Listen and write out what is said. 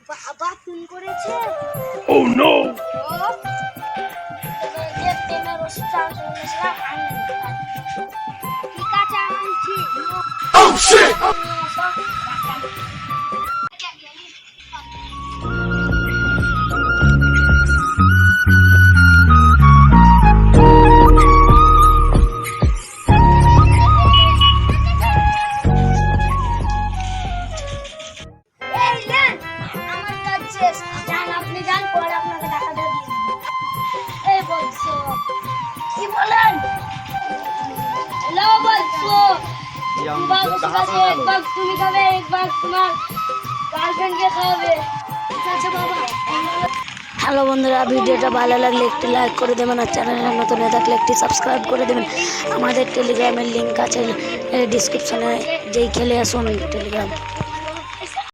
বাবা ফোন করেছে। Oh no! ঠিক আছে আনছি। Oh shit! এই নেন, আমার কাজ শেষ। যান আপনি যান, পরে আপনাকে টাকাটা দিয়ে দেব। এই বলছো কি বলেন? হ্যালো বলছো বাবুর কাছে এক ভাগ তুমি খাবে, এক ভাগ তোমার গার্লফ্রেন্ডকে খাওয়াবে। ঠিক আছে বাবা। হ্যালো বন্ধুরা, ভিডিওটা ভালো লাগলে একটি লাইক করে দেবেন আর চ্যানেলে নতুন হয়ে থাকলে একটি সাবস্ক্রাইব করে দেবেন। আমাদের টেলিগ্রামের লিঙ্ক আছে ডিসক্রিপশনে, যেই খেলে আসুন টেলিগ্রাম।